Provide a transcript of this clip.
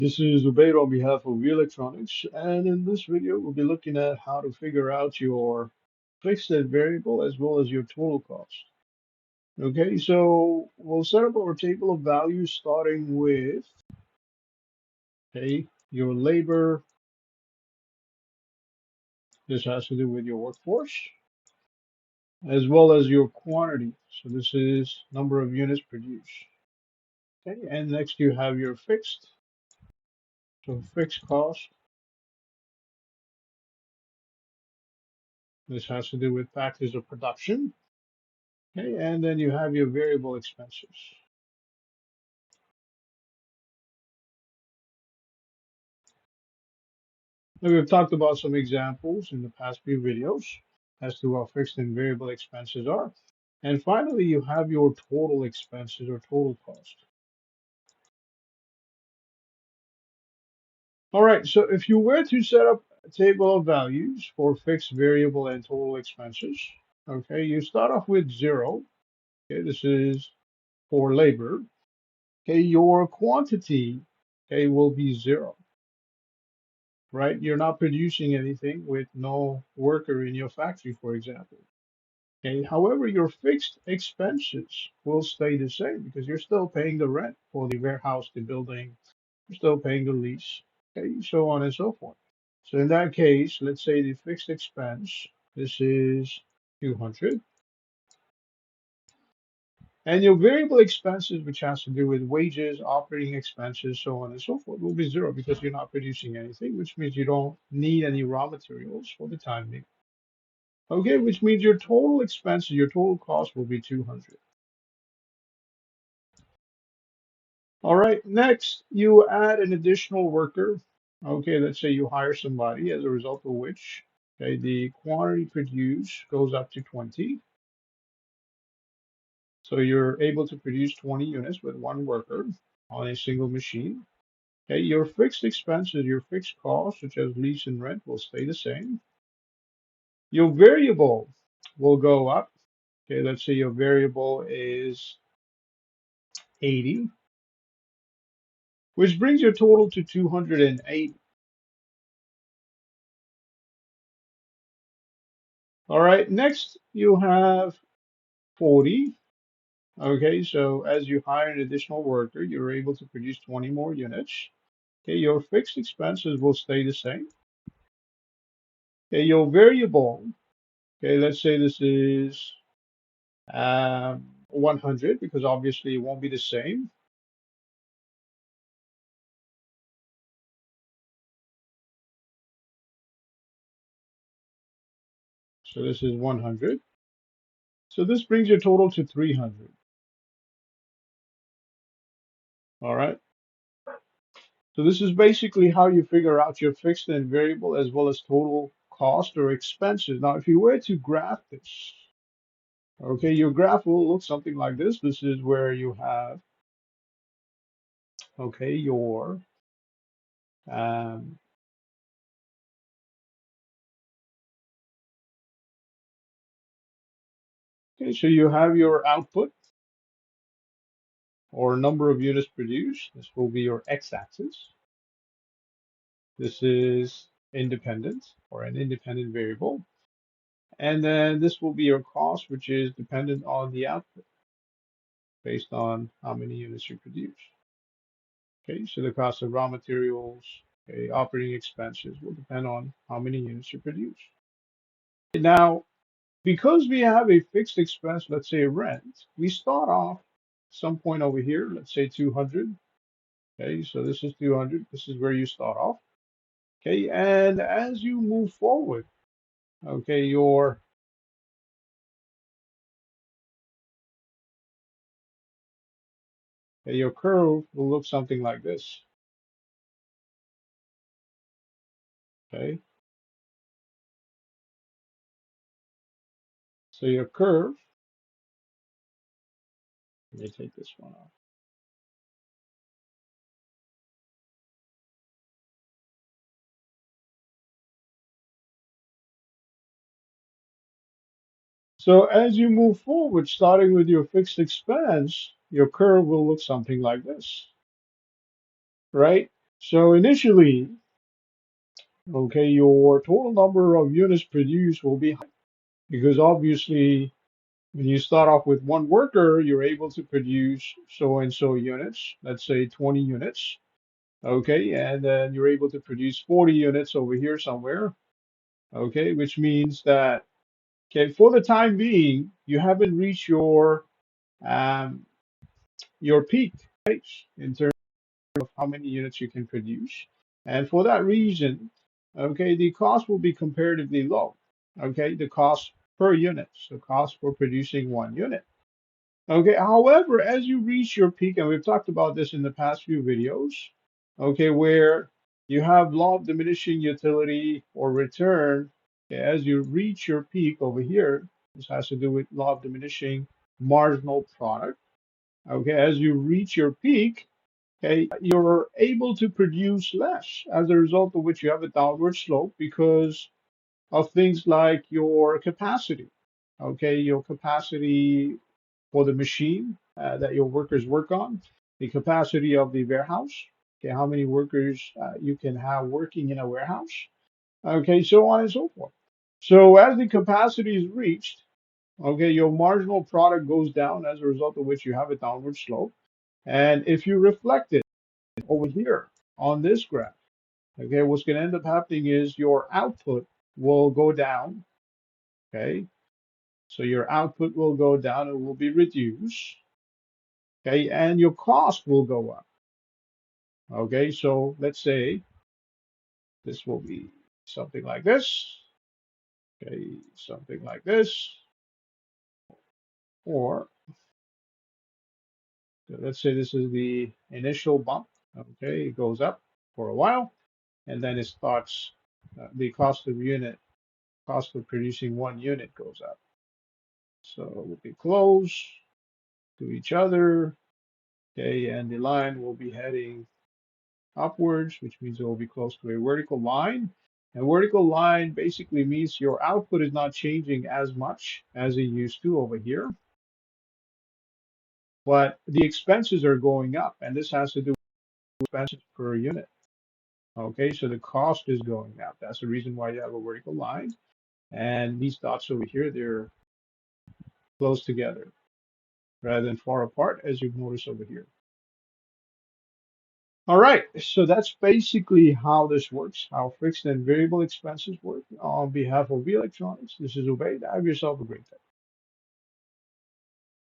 This is Ubaid on behalf of Electronics, and in this video, we'll be looking at how to figure out your fixed and variable as well as your total cost. Okay, so we'll set up our table of values starting with, your labor. This has to do with your workforce, as well as your quantity. So this is number of units produced. Okay, and next you have your fixed. So fixed cost. This has to do with factors of production. Okay, and then you have your variable expenses. Now, we've talked about some examples in the past few videos as to what fixed and variable expenses are. And finally, you have your total expenses or total cost. All right, so if you were to set up a table of values for fixed, variable, and total expenses, okay, you start off with 0. Okay, this is for labor. Okay, your quantity, okay, will be 0, right? You're not producing anything with no worker in your factory, for example. Okay, however, your fixed expenses will stay the same because you're still paying the rent for the warehouse, the building, you're still paying the lease, okay, so on and so forth. So in that case, let's say the fixed expense, this is 200. And your variable expenses, which has to do with wages, operating expenses, so on and so forth, will be 0 because you're not producing anything, which means you don't need any raw materials for the time being. Okay, which means your total expenses, your total cost will be 200. All right, next you add an additional worker. Okay, let's say you hire somebody as a result of which, okay, the quantity produced goes up to 20. So you're able to produce 20 units with one worker on a single machine. Okay, your fixed expenses, your fixed costs, such as lease and rent, will stay the same. Your variable will go up. Okay, let's say your variable is 80, which brings your total to 208. All right, next you have 40. Okay, so as you hire an additional worker, you're able to produce 20 more units. Okay, your fixed expenses will stay the same. Okay, your variable, okay, let's say this is 100 because obviously it won't be the same. So this is 100. So this brings your total to 300. All right. So this is basically how you figure out your fixed and variable as well as total cost or expenses. Now, if you were to graph this, okay, your graph will look something like this. This is where you have, okay, your, um, okay, so you have your output or number of units produced. This will be your x-axis. This is independent or an independent variable. And then this will be your cost, which is dependent on the output based on how many units you produce. Okay, so the cost of raw materials, okay, operating expenses will depend on how many units you produce. Now, because we have a fixed expense, let's say rent, we start off some point over here, let's say 200. Okay, so this is 200. This is where you start off. Okay, and as you move forward, okay, your curve will look something like this. Okay, so your curve, let me take this one off. So as you move forward, starting with your fixed expense, your curve will look something like this, right? So initially, okay, your total number of units produced will be high because obviously when you start off with one worker, you're able to produce so and so units, let's say 20 units. Okay, and then you're able to produce 40 units over here somewhere. Okay, which means that, okay, for the time being, you haven't reached um, your peak stage in terms of how many units you can produce. And for that reason, okay, the cost will be comparatively low. Okay, the cost per unit, so cost for producing one unit. Okay, however, as you reach your peak, and we've talked about this in the past few videos, okay, where you have law of diminishing utility or return, okay, as you reach your peak over here, this has to do with law of diminishing marginal product. Okay, as you reach your peak, okay, you're able to produce less as a result of which you have a downward slope because of things like your capacity. Okay, your capacity for the machine that your workers work on, the capacity of the warehouse, okay, how many workers you can have working in a warehouse, okay, so on and so forth. So as the capacity is reached, okay, your marginal product goes down as a result of which you have a downward slope. And if you reflect it over here on this graph, okay, what's going to end up happening is your output will go down, okay, so your output will go down and will be reduced. Okay, and your cost will go up. Okay, so let's say this will be something like this. Okay, something like this. Or let's say this is the initial bump. Okay, it goes up for a while, and then it starts, the cost of unit, cost of producing one unit goes up. So we'll be close to each other. Okay, and the line will be heading upwards, which means it will be close to a vertical line. A vertical line basically means your output is not changing as much as it used to over here, but the expenses are going up, and this has to do with expenses per unit. Okay, so the cost is going up. That's the reason why you have a vertical line. And these dots over here, they're close together rather than far apart, as you've noticed over here. All right, so that's basically how this works, how fixed and variable expenses work. On behalf of V Electronics, this is Ubaid. Have yourself a great day.